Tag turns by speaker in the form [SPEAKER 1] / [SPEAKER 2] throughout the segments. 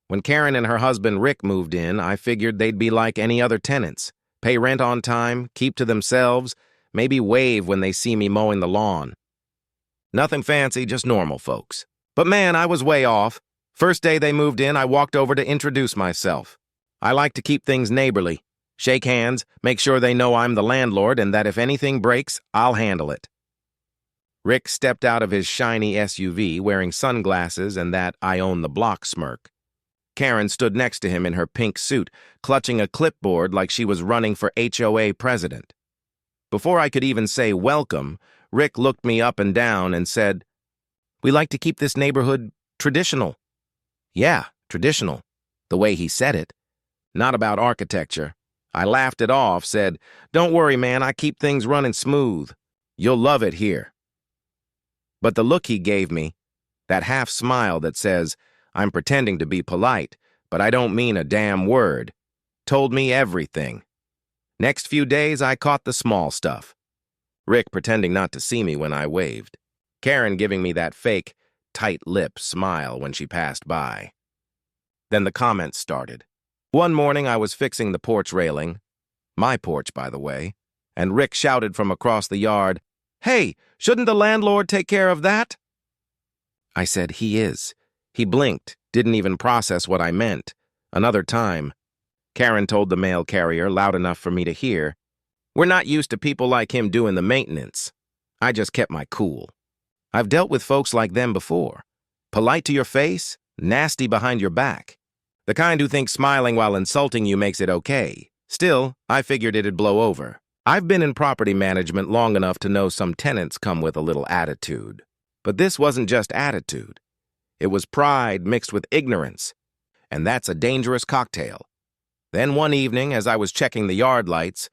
[SPEAKER 1] When Karen and her husband Rick moved in, I figured they'd be like any other tenants. Pay rent on time, keep to themselves, maybe wave when they see me mowing the lawn. Nothing fancy, just normal folks. But man, I was way off. First day they moved in, I walked over to introduce myself. I like to keep things neighborly. Shake hands, make sure they know I'm the landlord and that if anything breaks, I'll handle it. Rick stepped out of his shiny SUV wearing sunglasses and that I own the block smirk. Karen stood next to him in her pink suit, clutching a clipboard like she was running for HOA president. Before I could even say welcome, Rick looked me up and down and said, "We like to keep this neighborhood traditional." Yeah, traditional. The way he said it. Not about architecture. I laughed it off, said, "Don't worry, man, I keep things running smooth. You'll love it here." But the look he gave me, that half smile that says, "I'm pretending to be polite, but I don't mean a damn word," told me everything. Next few days, I caught the small stuff. Rick pretending not to see me when I waved. Karen giving me that fake, tight-lipped smile when she passed by. Then the comments started. One morning, I was fixing the porch railing, my porch, by the way, and Rick shouted from across the yard, "Hey, shouldn't the landlord take care of that?" I said, "He is." He blinked, didn't even process what I meant. Another time, Karen told the mail carrier, loud enough for me to hear, "We're not used to people like him doing the maintenance." I just kept my cool. I've dealt with folks like them before. Polite to your face, nasty behind your back. The kind who think smiling while insulting you makes it okay. Still, I figured it'd blow over. I've been in property management long enough to know some tenants come with a little attitude. But this wasn't just attitude. It was pride mixed with ignorance. And that's a dangerous cocktail. Then one evening, as I was checking the yard lights,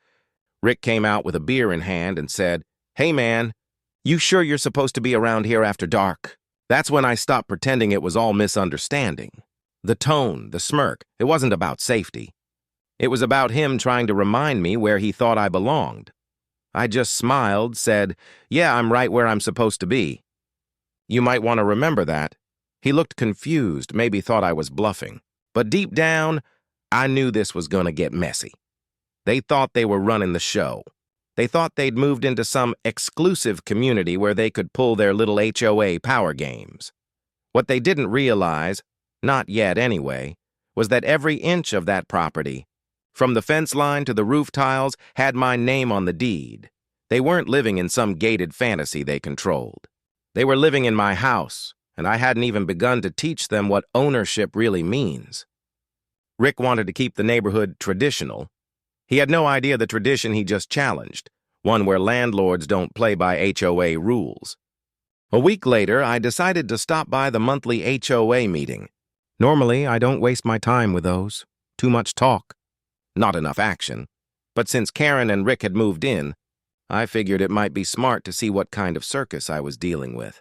[SPEAKER 1] Rick came out with a beer in hand and said, "Hey man, you sure you're supposed to be around here after dark?" That's when I stopped pretending it was all misunderstanding. The tone, the smirk, it wasn't about safety. It was about him trying to remind me where he thought I belonged. I just smiled, said, "Yeah, I'm right where I'm supposed to be." You might want to remember that. He looked confused, maybe thought I was bluffing. But deep down, I knew this was going to get messy. They thought they were running the show. They thought they'd moved into some exclusive community where they could pull their little HOA power games. What they didn't realize, not yet anyway, was that every inch of that property, from the fence line to the roof tiles, had my name on the deed. They weren't living in some gated fantasy they controlled. They were living in my house, and I hadn't even begun to teach them what ownership really means. Rick wanted to keep the neighborhood traditional. He had no idea the tradition he just challenged, one where landlords don't play by HOA rules. A week later, I decided to stop by the monthly HOA meeting. Normally, I don't waste my time with those. Too much talk. Not enough action. But since Karen and Rick had moved in, I figured it might be smart to see what kind of circus I was dealing with.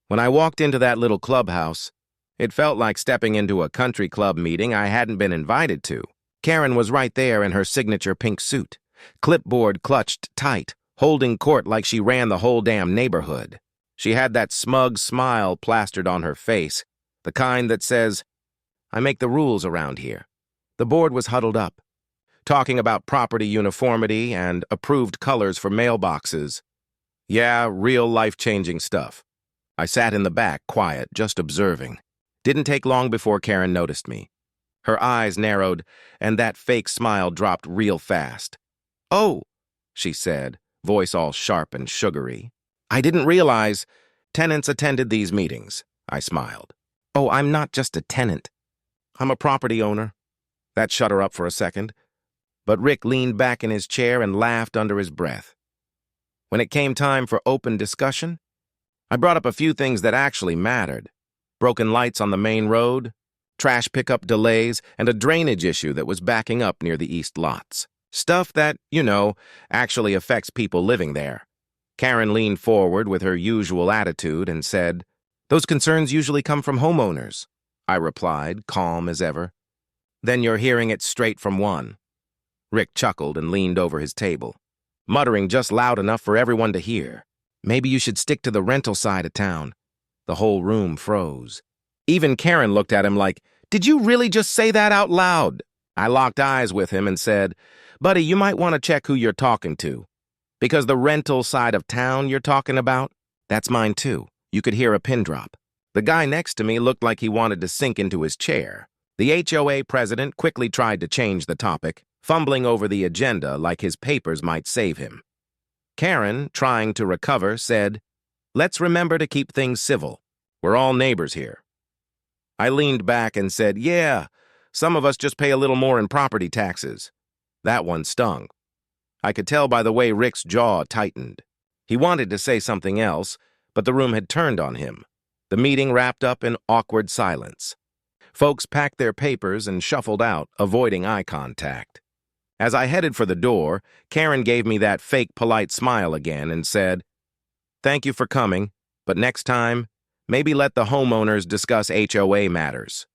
[SPEAKER 1] When I walked into that little clubhouse, it felt like stepping into a country club meeting I hadn't been invited to. Karen was right there in her signature pink suit, clipboard clutched tight, holding court like she ran the whole damn neighborhood. She had that smug smile plastered on her face, the kind that says, "I make the rules around here." The board was huddled up, talking about property uniformity and approved colors for mailboxes. Yeah, real life-changing stuff. I sat in the back, quiet, just observing. Didn't take long before Karen noticed me. Her eyes narrowed, and that fake smile dropped real fast. "Oh," she said, voice all sharp and sugary. "I didn't realize tenants attended these meetings," I smiled. "Oh, I'm not just a tenant. I'm a property owner." That shut her up for a second, but Rick leaned back in his chair and laughed under his breath. When it came time for open discussion, I brought up a few things that actually mattered. Broken lights on the main road, trash pickup delays, and a drainage issue that was backing up near the east lots. Stuff that, actually affects people living there. Karen leaned forward with her usual attitude and said, "Those concerns usually come from homeowners," I replied, calm as ever. "Then you're hearing it straight from one." Rick chuckled and leaned over his table, muttering just loud enough for everyone to hear. "Maybe you should stick to the rental side of town." The whole room froze. Even Karen looked at him like, Did you really just say that out loud? I locked eyes with him and said, Buddy, you might want to check who you're talking to. Because the rental side of town you're talking about, that's mine too. You could hear a pin drop. The guy next to me looked like he wanted to sink into his chair. The HOA president quickly tried to change the topic, fumbling over the agenda like his papers might save him. Karen, trying to recover, said, Let's remember to keep things civil. We're all neighbors here. I leaned back and said, Yeah, some of us just pay a little more in property taxes. That one stung. I could tell by the way Rick's jaw tightened. He wanted to say something else, but the room had turned on him. The meeting wrapped up in awkward silence. Folks packed their papers and shuffled out, avoiding eye contact. As I headed for the door, Karen gave me that fake polite smile again and said, Thank you for coming, but next time, maybe let the homeowners discuss HOA matters.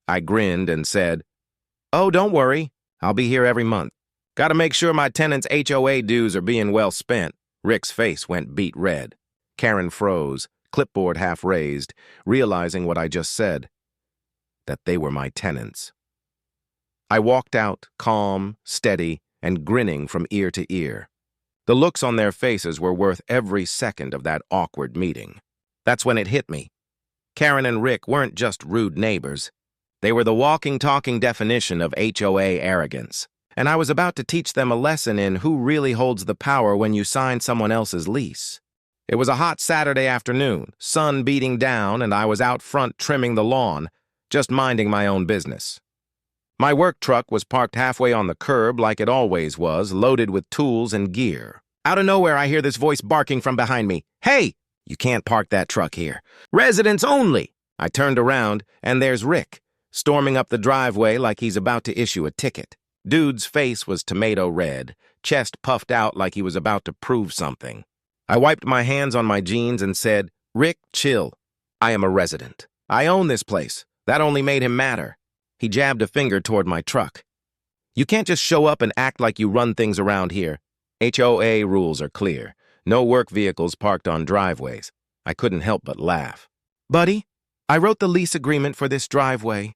[SPEAKER 1] I grinned and said, Oh, don't worry. I'll be here every month. Gotta make sure my tenants' HOA dues are being well spent. Rick's face went beet red. Karen froze, clipboard half raised, realizing what I just said, that they were my tenants. I walked out, calm, steady, and grinning from ear to ear. The looks on their faces were worth every second of that awkward meeting. That's when it hit me. Karen and Rick weren't just rude neighbors. They were the walking, talking definition of HOA arrogance. And I was about to teach them a lesson in who really holds the power when you sign someone else's lease. It was a hot Saturday afternoon, sun beating down, and I was out front trimming the lawn, just minding my own business. My work truck was parked halfway on the curb like it always was, loaded with tools and gear. Out of nowhere, I hear this voice barking from behind me. Hey, you can't park that truck here. Residents only. I turned around, and there's Rick, storming up the driveway like he's about to issue a ticket. Dude's face was tomato red, chest puffed out like he was about to prove something. I wiped my hands on my jeans and said, Rick, chill. I am a resident. I own this place. That only made him madder. He jabbed a finger toward my truck. You can't just show up and act like you run things around here. HOA rules are clear. No work vehicles parked on driveways. I couldn't help but laugh. Buddy, I wrote the lease agreement for this driveway.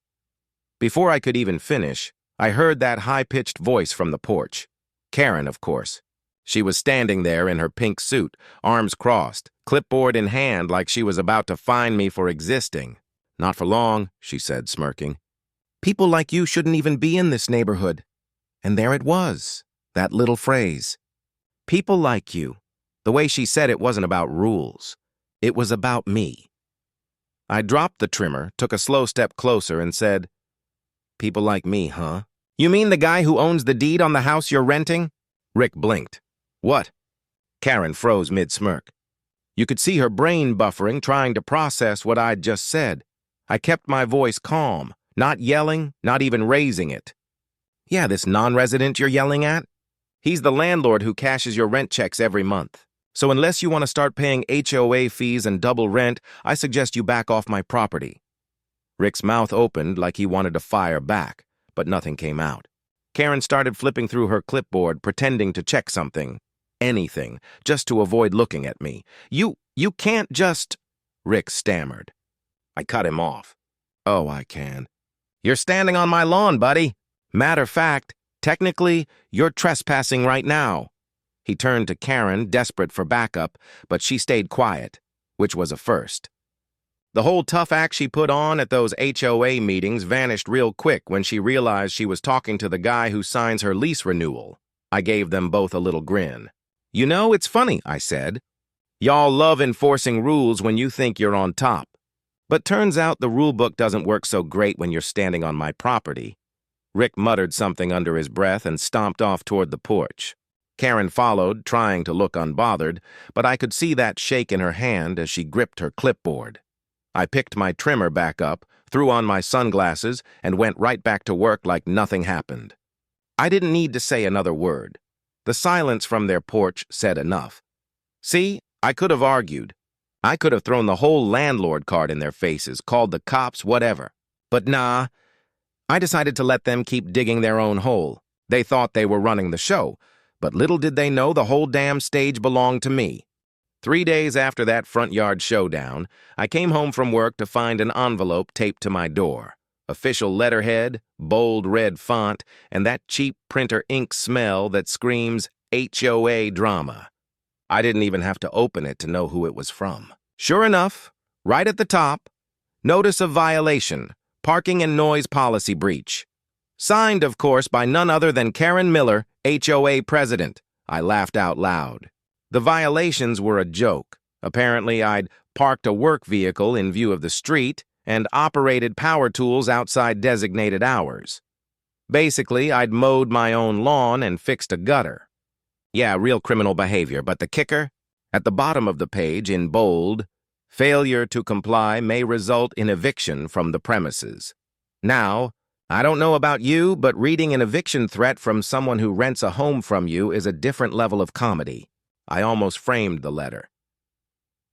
[SPEAKER 1] Before I could even finish, I heard that high-pitched voice from the porch. Karen, of course. She was standing there in her pink suit, arms crossed, clipboard in hand like she was about to fine me for existing. Not for long, she said, smirking. People like you shouldn't even be in this neighborhood. And there it was, that little phrase. People like you. The way she said it wasn't about rules. It was about me. I dropped the trimmer, took a slow step closer, and said, People like me, huh? You mean the guy who owns the deed on the house you're renting? Rick blinked. What? Karen froze mid-smirk. You could see her brain buffering, trying to process what I'd just said. I kept my voice calm, not yelling, not even raising it. Yeah, this non-resident you're yelling at? He's the landlord who cashes your rent checks every month. So unless you want to start paying HOA fees and double rent, I suggest you back off my property. Rick's mouth opened like he wanted to fire back, but nothing came out. Karen started flipping through her clipboard, pretending to check something. Anything, just to avoid looking at me. You can't just... Rick stammered. I cut him off. Oh, I can. You're standing on my lawn, buddy. Matter of fact, technically, you're trespassing right now. He turned to Karen, desperate for backup, but she stayed quiet, which was a first. The whole tough act she put on at those HOA meetings vanished real quick when she realized she was talking to the guy who signs her lease renewal. I gave them both a little grin. You know, it's funny, I said. Y'all love enforcing rules when you think you're on top. But turns out the rulebook doesn't work so great when you're standing on my property. Rick muttered something under his breath and stomped off toward the porch. Karen followed, trying to look unbothered, but I could see that shake in her hand as she gripped her clipboard. I picked my trimmer back up, threw on my sunglasses, and went right back to work like nothing happened. I didn't need to say another word. The silence from their porch said enough. See, I could have argued. I could have thrown the whole landlord card in their faces, called the cops, whatever. But nah, I decided to let them keep digging their own hole. They thought they were running the show, but little did they know the whole damn stage belonged to me. 3 days after that front yard showdown, I came home from work to find an envelope taped to my door. Official letterhead, bold red font, and that cheap printer ink smell that screams HOA drama. I didn't even have to open it to know who it was from. Sure enough, right at the top, notice of violation, parking and noise policy breach. Signed, of course, by none other than Karen Miller, HOA president. I laughed out loud. The violations were a joke. Apparently, I'd parked a work vehicle in view of the street and operated power tools outside designated hours. Basically, I'd mowed my own lawn and fixed a gutter. Yeah, real criminal behavior, but the kicker? At the bottom of the page, in bold, failure to comply may result in eviction from the premises. Now, I don't know about you, but reading an eviction threat from someone who rents a home from you is a different level of comedy. I almost framed the letter.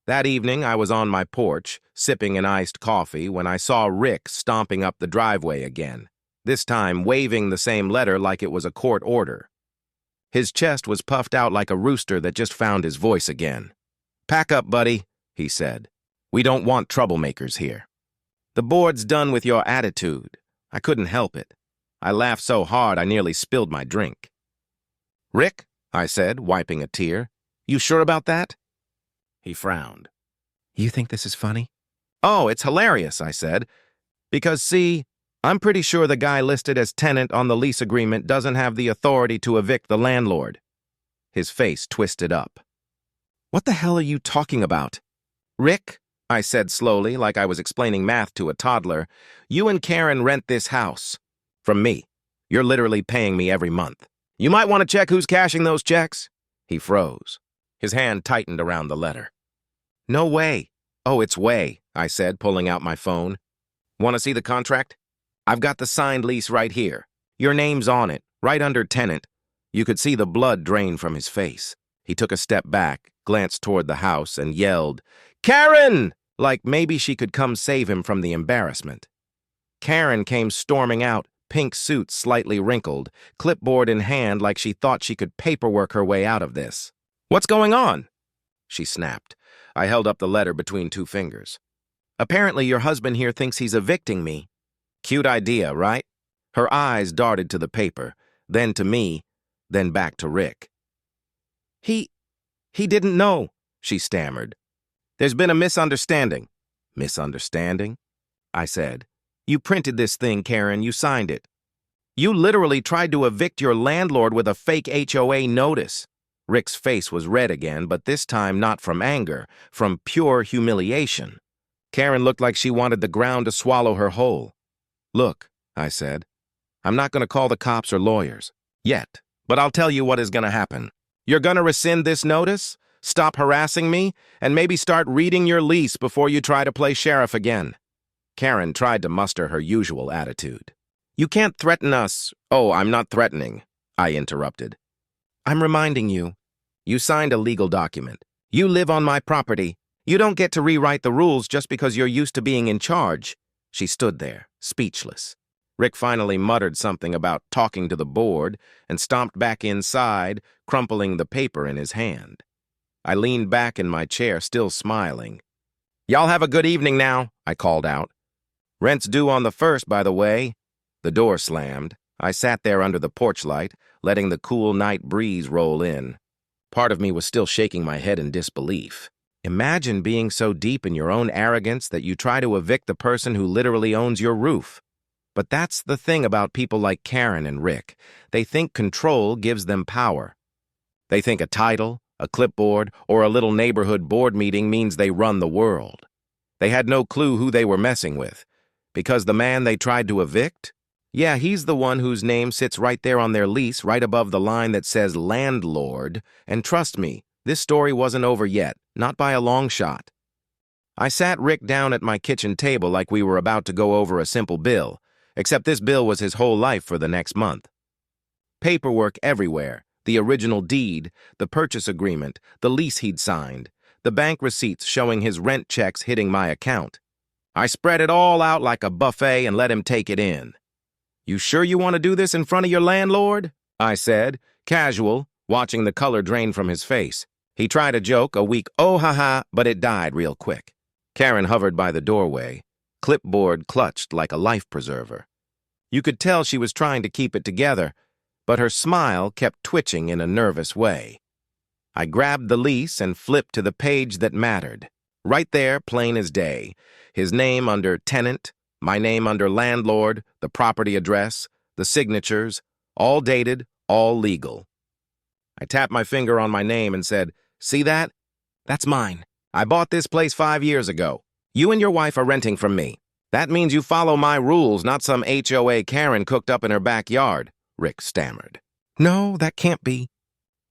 [SPEAKER 1] That evening, I was on my porch, sipping an iced coffee, when I saw Rick stomping up the driveway again, this time waving the same letter like it was a court order. His chest was puffed out like a rooster that just found his voice again. "Pack up, buddy," he said. "We don't want troublemakers here. The board's done with your attitude." I couldn't help it. I laughed so hard I nearly spilled my drink. "Rick," I said, wiping a tear, "you sure about that?" He frowned. "You think this is funny?" "Oh, it's hilarious," I said. "Because, see, I'm pretty sure the guy listed as tenant on the lease agreement doesn't have the authority to evict the landlord." His face twisted up. "What the hell are you talking about?" "Rick," I said slowly, like I was explaining math to a toddler, "you and Karen rent this house. From me. You're literally paying me every month. You might want to check who's cashing those checks." He froze. His hand tightened around the letter. "No way." "Oh, it's way," I said, pulling out my phone. "Want to see the contract? I've got the signed lease right here. Your name's on it, right under tenant." You could see the blood drain from his face. He took a step back, glanced toward the house, and yelled, "Karen!" like maybe she could come save him from the embarrassment. Karen came storming out, pink suit slightly wrinkled, clipboard in hand like she thought she could paperwork her way out of this. "What's going on?" she snapped. I held up the letter between two fingers. "Apparently your husband here thinks he's evicting me." Cute idea, right? Her eyes darted to the paper, then to me, then back to Rick. He didn't know," she stammered. "There's been a misunderstanding." "Misunderstanding?" I said. "You printed this thing, Karen. You signed it. You literally tried to evict your landlord with a fake HOA notice." Rick's face was red again, but this time not from anger, from pure humiliation. Karen looked like she wanted the ground to swallow her whole. "Look," I said, "I'm not going to call the cops or lawyers. Yet. But I'll tell you what is going to happen. You're going to rescind this notice, stop harassing me, and maybe start reading your lease before you try to play sheriff again." Karen tried to muster her usual attitude. "You can't threaten us." "Oh, I'm not threatening," I interrupted. "I'm reminding you. You signed a legal document. You live on my property. You don't get to rewrite the rules just because you're used to being in charge." She stood there, speechless. Rick finally muttered something about talking to the board and stomped back inside, crumpling the paper in his hand. I leaned back in my chair, still smiling. "Y'all have a good evening now," I called out. "Rent's due on the 1st, by the way." The door slammed. I sat there under the porch light, letting the cool night breeze roll in. Part of me was still shaking my head in disbelief. Imagine being so deep in your own arrogance that you try to evict the person who literally owns your roof. But that's the thing about people like Karen and Rick. They think control gives them power. They think a title, a clipboard, or a little neighborhood board meeting means they run the world. They had no clue who they were messing with. Because the man they tried to evict? Yeah, he's the one whose name sits right there on their lease, right above the line that says Landlord. And trust me, this story wasn't over yet, not by a long shot. I sat Rick down at my kitchen table like we were about to go over a simple bill, except this bill was his whole life for the next month. Paperwork everywhere, the original deed, the purchase agreement, the lease he'd signed, the bank receipts showing his rent checks hitting my account. I spread it all out like a buffet and let him take it in. "You sure you want to do this in front of your landlord?" I said, casual, watching the color drain from his face. He tried a joke, a weak "oh ha ha," but it died real quick. Karen hovered by the doorway. clipboard clutched like a life preserver. You could tell she was trying to keep it together, but her smile kept twitching in a nervous way. I grabbed the lease and flipped to the page that mattered. Right there, plain as day. His name under tenant, my name under landlord, the property address, the signatures, all dated, all legal. I tapped my finger on my name and said, "See that? That's mine. I bought this place 5 years ago. You and your wife are renting from me. That means you follow my rules, not some HOA Karen cooked up in her backyard," Rick stammered. "No, that can't be.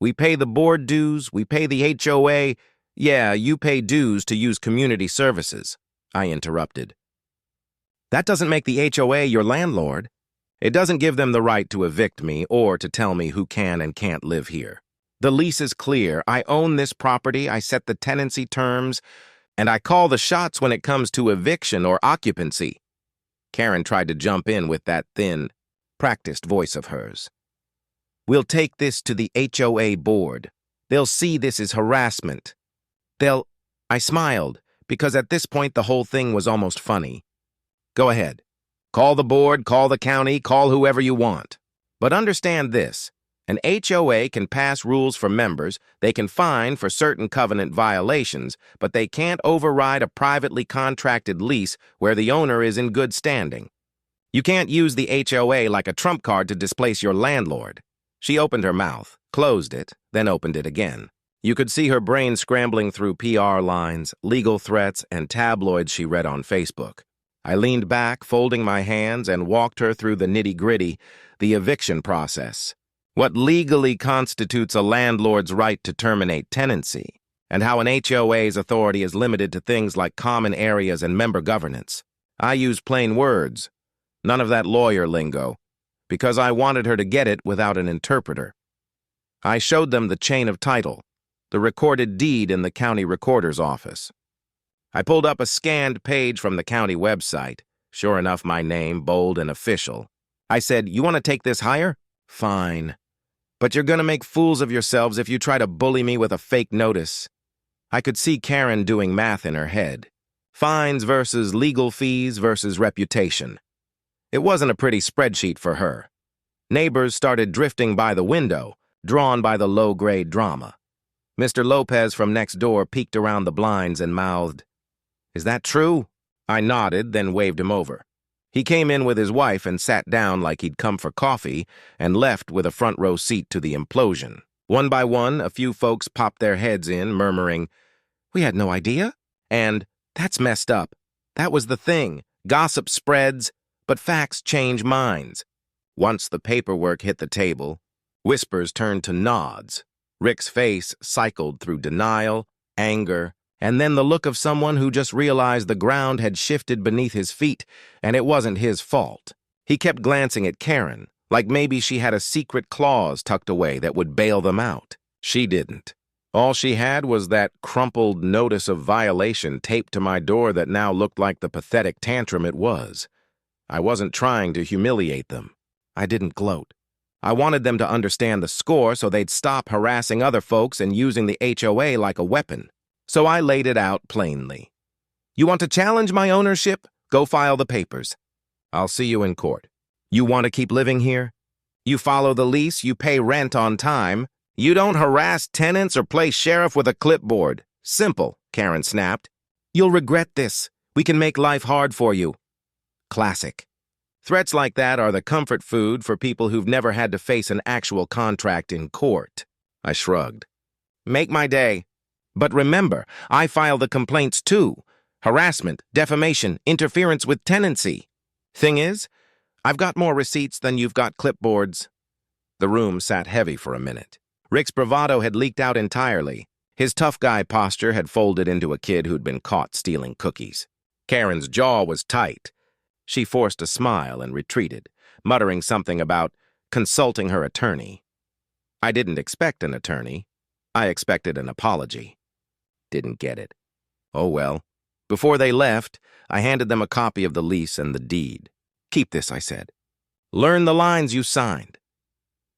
[SPEAKER 1] We pay the board dues, we pay the HOA. Yeah, you pay dues to use community services," I interrupted. "That doesn't make the HOA your landlord. It doesn't give them the right to evict me or to tell me who can and can't live here. The lease is clear. I own this property, I set the tenancy terms, and I call the shots when it comes to eviction or occupancy." Karen tried to jump in with that thin, practiced voice of hers. "We'll take this to the HOA board. They'll see this is harassment. I smiled, because at this point the whole thing was almost funny. "Go ahead. Call the board, call the county, call whoever you want. But understand this. An HOA can pass rules for members, they can fine for certain covenant violations, but they can't override a privately contracted lease where the owner is in good standing. You can't use the HOA like a trump card to displace your landlord." She opened her mouth, closed it, then opened it again. You could see her brain scrambling through PR lines, legal threats, and tabloids she read on Facebook. I leaned back, folding my hands, and walked her through the nitty-gritty, the eviction process. What legally constitutes a landlord's right to terminate tenancy, and how an HOA's authority is limited to things like common areas and member governance. I use plain words, none of that lawyer lingo, because I wanted her to get it without an interpreter. I showed them the chain of title, the recorded deed in the county recorder's office. I pulled up a scanned page from the county website. Sure enough, my name, bold and official. I said, "You want to take this higher? Fine. But you're going to make fools of yourselves if you try to bully me with a fake notice." I could see Karen doing math in her head. Fines versus legal fees versus reputation. It wasn't a pretty spreadsheet for her. Neighbors started drifting by the window, drawn by the low-grade drama. Mr. Lopez from next door peeked around the blinds and mouthed, "Is that true?" I nodded, then waved him over. He came in with his wife and sat down like he'd come for coffee and left with a front-row seat to the implosion. One by one, a few folks popped their heads in, murmuring, "We had no idea," and "That's messed up. That was the thing. Gossip spreads, but facts change minds." Once the paperwork hit the table, whispers turned to nods. Rick's face cycled through denial, anger, and then the look of someone who just realized the ground had shifted beneath his feet, and it wasn't his fault. He kept glancing at Karen, like maybe she had a secret clause tucked away that would bail them out. She didn't. All she had was that crumpled notice of violation taped to my door that now looked like the pathetic tantrum it was. I wasn't trying to humiliate them. I didn't gloat. I wanted them to understand the score so they'd stop harassing other folks and using the HOA like a weapon. So I laid it out plainly. "You want to challenge my ownership? Go file the papers. I'll see you in court. You want to keep living here? You follow the lease, you pay rent on time. You don't harass tenants or play sheriff with a clipboard. Simple," Karen snapped. "You'll regret this. We can make life hard for you." Classic. Threats like that are the comfort food for people who've never had to face an actual contract in court. I shrugged. "Make my day. But remember, I file the complaints too. Harassment, defamation, interference with tenancy. Thing is, I've got more receipts than you've got clipboards." The room sat heavy for a minute. Rick's bravado had leaked out entirely. His tough guy posture had folded into a kid who'd been caught stealing cookies. Karen's jaw was tight. She forced a smile and retreated, muttering something about consulting her attorney. I didn't expect an attorney. I expected an apology. Didn't get it. Oh well. Before they left, I handed them a copy of the lease and the deed. "Keep this," I said. "Learn the lines you signed."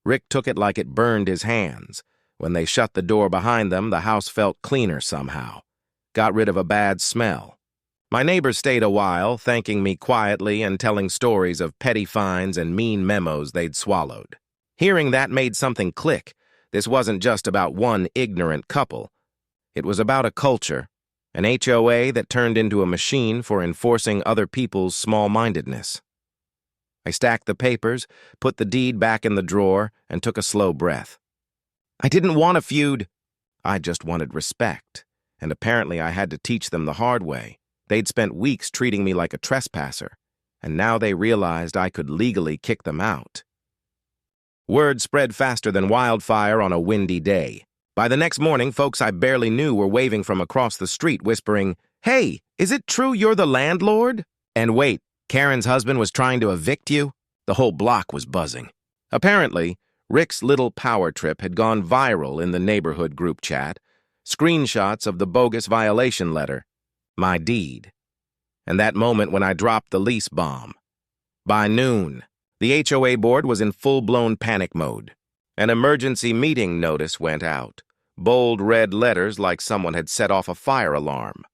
[SPEAKER 1] Rick took it like it burned his hands. When they shut the door behind them, the house felt cleaner somehow. Got rid of a bad smell. My neighbors stayed a while, thanking me quietly and telling stories of petty fines and mean memos they'd swallowed. Hearing that made something click. This wasn't just about one ignorant couple. It was about a culture, an HOA that turned into a machine for enforcing other people's small-mindedness. I stacked the papers, put the deed back in the drawer, and took a slow breath. I didn't want a feud. I just wanted respect, and apparently I had to teach them the hard way. They'd spent weeks treating me like a trespasser, and now they realized I could legally kick them out. Word spread faster than wildfire on a windy day. By the next morning, folks I barely knew were waving from across the street, whispering, "Hey, is it true you're the landlord?" And wait, Karen's husband was trying to evict you? The whole block was buzzing. Apparently, Rick's little power trip had gone viral in the neighborhood group chat. Screenshots of the bogus violation letter, my deed, and that moment when I dropped the lease bomb. By noon, the HOA board was in full-blown panic mode. An emergency meeting notice went out, bold red letters like someone had set off a fire alarm.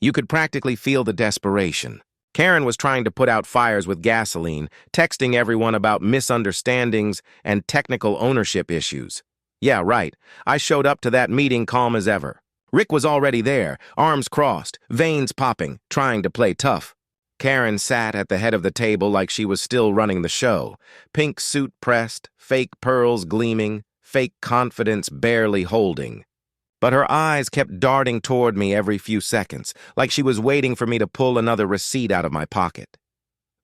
[SPEAKER 1] You could practically feel the desperation. Karen was trying to put out fires with gasoline, texting everyone about misunderstandings and technical ownership issues. Yeah, right. I showed up to that meeting calm as ever. Rick was already there, arms crossed, veins popping, trying to play tough. Karen sat at the head of the table like she was still running the show, pink suit pressed, fake pearls gleaming, fake confidence barely holding. But her eyes kept darting toward me every few seconds, like she was waiting for me to pull another receipt out of my pocket.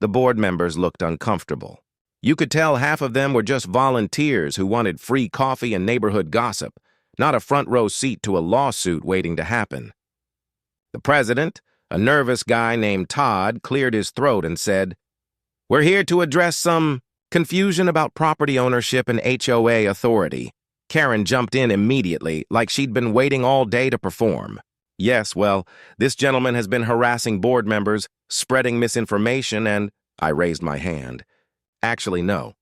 [SPEAKER 1] The board members looked uncomfortable. You could tell half of them were just volunteers who wanted free coffee and neighborhood gossip, not a front-row seat to a lawsuit waiting to happen. The president, a nervous guy named Todd, cleared his throat and said, "We're here to address some confusion about property ownership and HOA authority." Karen jumped in immediately, like she'd been waiting all day to perform. "Yes, well, this gentleman has been harassing board members, spreading misinformation, and—" I raised my hand. "Actually, no.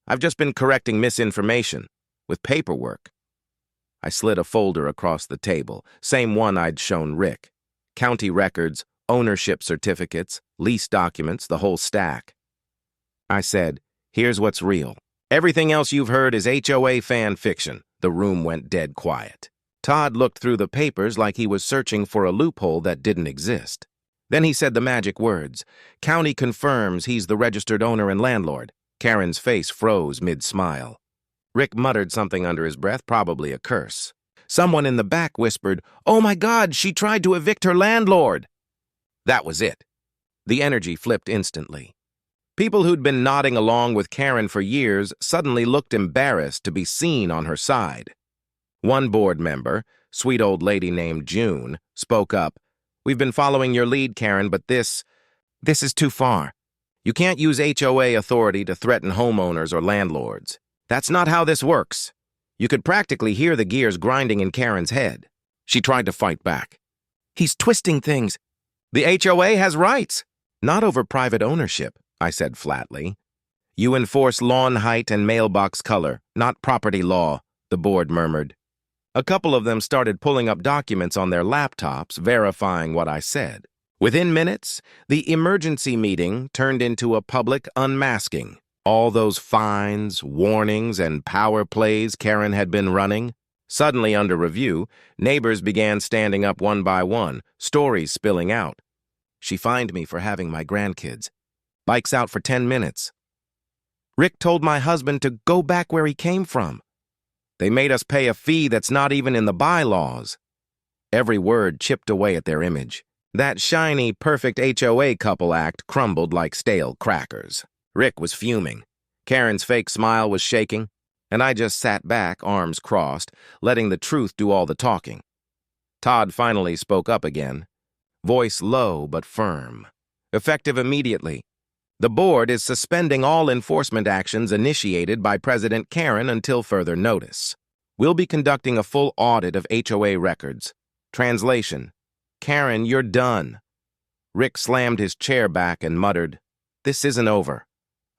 [SPEAKER 1] I've just been correcting misinformation with paperwork." I slid a folder across the table, same one I'd shown Rick. County records, ownership certificates, lease documents, the whole stack. I said, "Here's what's real. Everything else you've heard is HOA fan fiction." The room went dead quiet. Todd looked through the papers like he was searching for a loophole that didn't exist. Then he said the magic words. "County confirms he's the registered owner and landlord." Karen's face froze mid-smile. Rick muttered something under his breath, probably a curse. Someone in the back whispered, "Oh my God, she tried to evict her landlord." That was it. The energy flipped instantly. People who'd been nodding along with Karen for years suddenly looked embarrassed to be seen on her side. One board member, sweet old lady named June, spoke up. "We've been following your lead, Karen, but this is too far. You can't use HOA authority to threaten homeowners or landlords. That's not how this works." You could practically hear the gears grinding in Karen's head. She tried to fight back. "He's twisting things. The HOA has rights." "Not over private ownership," I said flatly. "You enforce lawn height and mailbox color, not property law," the board murmured. A couple of them started pulling up documents on their laptops, verifying what I said. Within minutes, the emergency meeting turned into a public unmasking. All those fines, warnings, and power plays Karen had been running. Suddenly, under review, neighbors began standing up one by one, stories spilling out. "She fined me for having my grandkids. Bike's out for 10 minutes. Rick told my husband to go back where he came from. They made us pay a fee that's not even in the bylaws." Every word chipped away at their image. That shiny, perfect HOA couple act crumbled like stale crackers. Rick was fuming. Karen's fake smile was shaking, and I just sat back, arms crossed, letting the truth do all the talking. Todd finally spoke up again, voice low but firm. "Effective immediately. The board is suspending all enforcement actions initiated by President Karen until further notice. We'll be conducting a full audit of HOA records. Translation: Karen, you're done." Rick slammed his chair back and muttered, "This isn't over."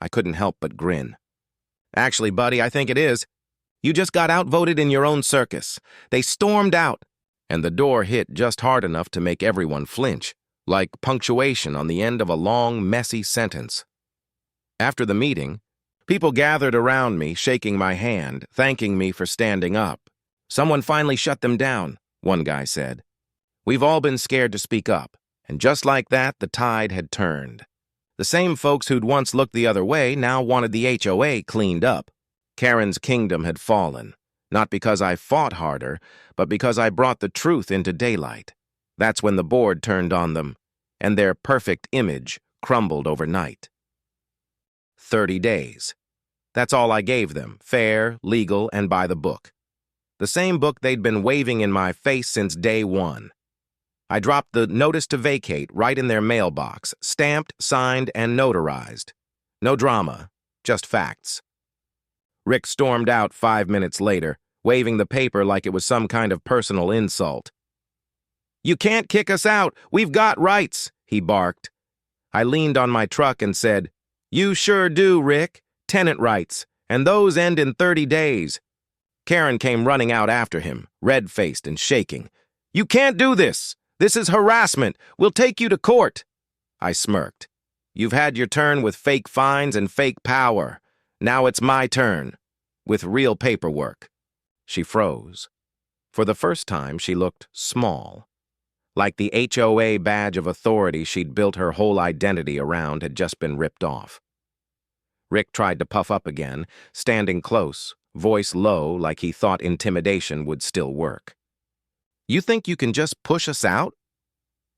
[SPEAKER 1] I couldn't help but grin. "Actually, buddy, I think it is. You just got outvoted in your own circus. They stormed out," and the door hit just hard enough to make everyone flinch. like punctuation on the end of a long, messy sentence. After the meeting, people gathered around me, shaking my hand, thanking me for standing up. "Someone finally shut them down," one guy said. "We've all been scared to speak up." And just like that, the tide had turned. The same folks who'd once looked the other way now wanted the HOA cleaned up. Karen's kingdom had fallen, not because I fought harder, but because I brought the truth into daylight. That's when the board turned on them, and their perfect image crumbled overnight. 30 days. That's all I gave them, fair, legal, and by the book. The same book they'd been waving in my face since day one. I dropped the notice to vacate right in their mailbox, stamped, signed, and notarized. No drama, just facts. Rick stormed out 5 minutes later, waving the paper like it was some kind of personal insult. "You can't kick us out! We've got rights!" he barked. I leaned on my truck and said, "You sure do, Rick. Tenant rights, and those end in 30 days. Karen came running out after him, red-faced and shaking. "You can't do this! This is harassment! We'll take you to court!" I smirked. "You've had your turn with fake fines and fake power. Now it's my turn, with real paperwork." She froze. For the first time, she looked small. Like the HOA badge of authority she'd built her whole identity around had just been ripped off. Rick tried to puff up again, standing close, voice low like he thought intimidation would still work. "You think you can just push us out?"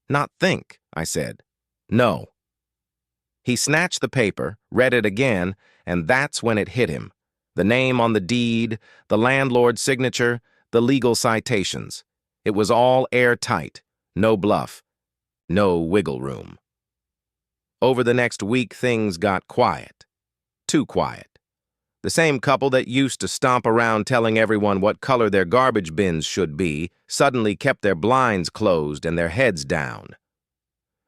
[SPEAKER 1] "Not think," I said. "No." He snatched the paper, read it again, and that's when it hit him. The name on the deed, the landlord's signature, the legal citations. It was all airtight, no bluff, no wiggle room. Over the next week, things got quiet. Too quiet. The same couple that used to stomp around telling everyone what color their garbage bins should be suddenly kept their blinds closed and their heads down.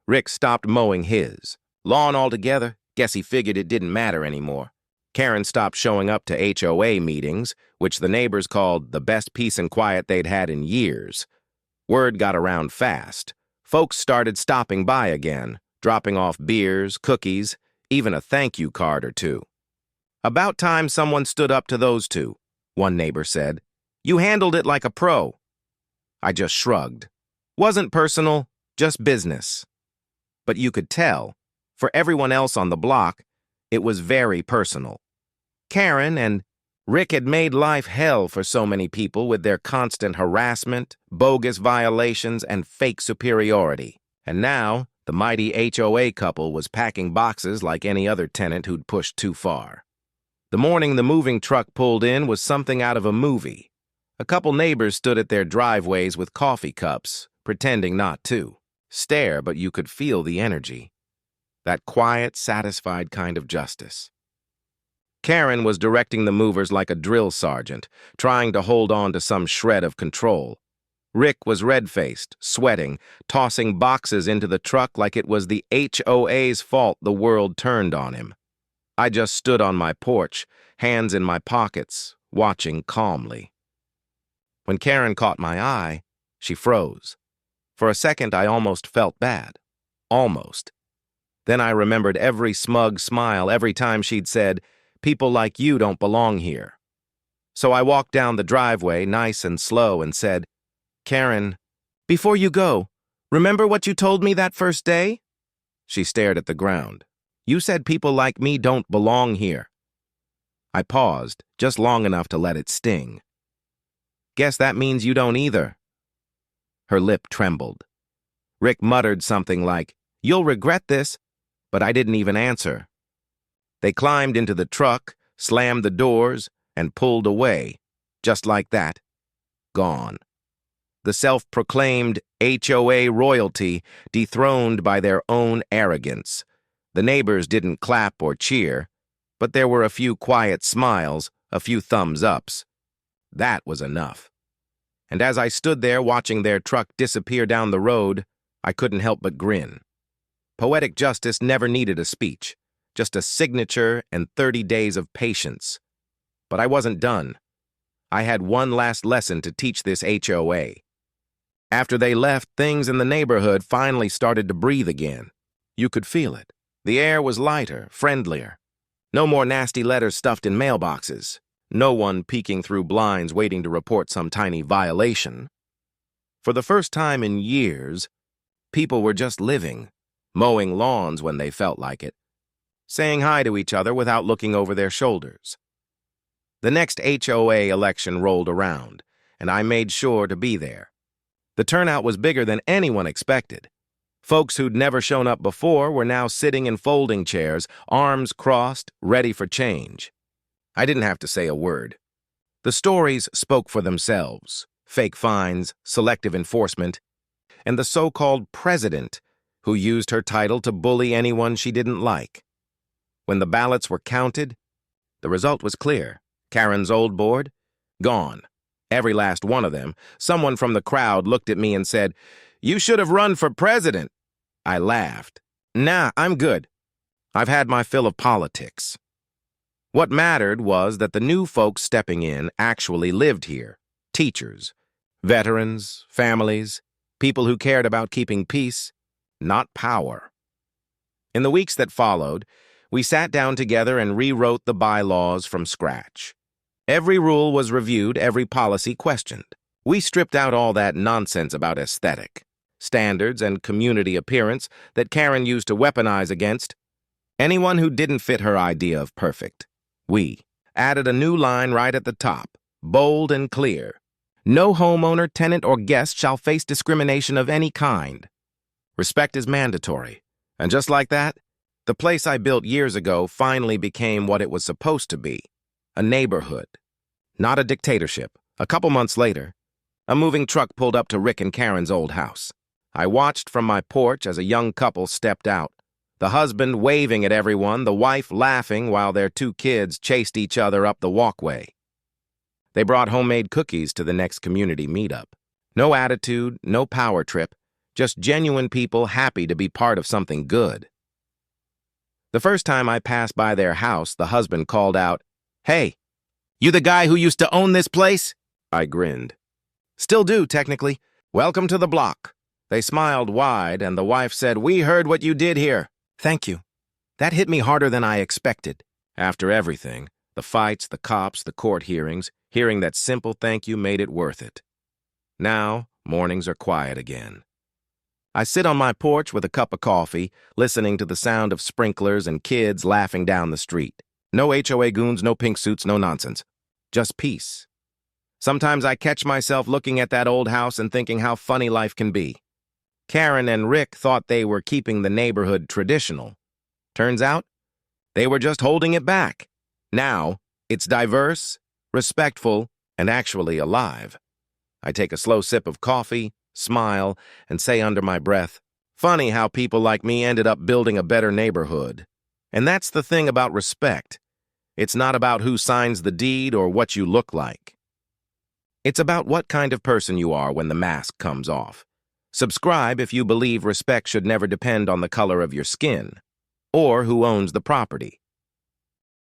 [SPEAKER 1] Rick stopped mowing his. Lawn altogether, guess he figured it didn't matter anymore. Karen stopped showing up to HOA meetings, which the neighbors called the best peace and quiet they'd had in years. Word got around fast. Folks started stopping by again, dropping off beers, cookies, even a thank you card or two. "About time someone stood up to those two," one neighbor said. "You handled it like a pro." I just shrugged. Wasn't personal, just business. But you could tell, for everyone else on the block, it was very personal. Karen and Rick had made life hell for so many people with their constant harassment, bogus violations, and fake superiority. And now, the mighty HOA couple was packing boxes like any other tenant who'd pushed too far. The morning the moving truck pulled in was something out of a movie. A couple neighbors stood at their driveways with coffee cups, pretending not to. Stare, but you could feel the energy. That quiet, satisfied kind of justice. Karen was directing the movers like a drill sergeant, trying to hold on to some shred of control. Rick was red-faced, sweating, tossing boxes into the truck like it was the HOA's fault the world turned on him. I just stood on my porch, hands in my pockets, watching calmly. When Karen caught my eye, she froze. For a second, I almost felt bad. Almost. Then I remembered every smug smile every time she'd said, "People like you don't belong here." So I walked down the driveway, nice and slow, and said, "Karen, before you go, remember what you told me that first day?" She stared at the ground. "You said people like me don't belong here." I paused, just long enough to let it sting. "Guess that means you don't either." Her lip trembled. Rick muttered something like, "You'll regret this," but I didn't even answer. They climbed into the truck, slammed the doors, and pulled away, just like that. Gone. The self-proclaimed HOA royalty dethroned by their own arrogance. The neighbors didn't clap or cheer, but there were a few quiet smiles, a few thumbs-ups. That was enough. And as I stood there watching their truck disappear down the road, I couldn't help but grin. Poetic justice never needed a speech, just a signature and 30 days of patience. But I wasn't done. I had one last lesson to teach this HOA. After they left, things in the neighborhood finally started to breathe again. You could feel it. The air was lighter, friendlier. No more nasty letters stuffed in mailboxes. No one peeking through blinds waiting to report some tiny violation. For the first time in years, people were just living, mowing lawns when they felt like it, saying hi to each other without looking over their shoulders. The next HOA election rolled around, and I made sure to be there. The turnout was bigger than anyone expected. Folks who'd never shown up before were now sitting in folding chairs, arms crossed, ready for change. I didn't have to say a word. The stories spoke for themselves: fake fines, selective enforcement, and the so-called president who used her title to bully anyone she didn't like. When the ballots were counted, the result was clear. Karen's old board? Gone. Every last one of them. Someone from the crowd looked at me and said, "You should have run for president." I laughed. "Nah, I'm good. I've had my fill of politics." What mattered was that the new folks stepping in actually lived here. Teachers, veterans, families, people who cared about keeping peace, not power. In the weeks that followed, we sat down together and rewrote the bylaws from scratch. Every rule was reviewed, every policy questioned. We stripped out all that nonsense about aesthetic, standards, and community appearance that Karen used to weaponize against anyone who didn't fit her idea of perfect. We added a new line right at the top, bold and clear. No homeowner, tenant, or guest shall face discrimination of any kind. Respect is mandatory. And just like that, the place I built years ago finally became what it was supposed to be: a neighborhood, not a dictatorship. A couple months later, a moving truck pulled up to Rick and Karen's old house. I watched from my porch as a young couple stepped out, the husband waving at everyone, the wife laughing while their two kids chased each other up the walkway. They brought homemade cookies to the next community meetup. No attitude, no power trip, just genuine people happy to be part of something good. The first time I passed by their house, the husband called out, "Hey, you the guy who used to own this place?" I grinned. "Still do, technically. Welcome to the block." They smiled wide, and the wife said, "We heard what you did here." "Thank you." That hit me harder than I expected. After everything, the fights, the cops, the court hearings, hearing that simple thank you made it worth it. Now, mornings are quiet again. I sit on my porch with a cup of coffee, listening to the sound of sprinklers and kids laughing down the street. No HOA goons, no pink suits, no nonsense. Just peace. Sometimes I catch myself looking at that old house and thinking how funny life can be. Karen and Rick thought they were keeping the neighborhood traditional. Turns out, they were just holding it back. Now, it's diverse, respectful, and actually alive. I take a slow sip of coffee, smile, and say under my breath, "Funny how people like me ended up building a better neighborhood." And that's the thing about respect. It's not about who signs the deed or what you look like. It's about what kind of person you are when the mask comes off. Subscribe if you believe respect should never depend on the color of your skin or who owns the property.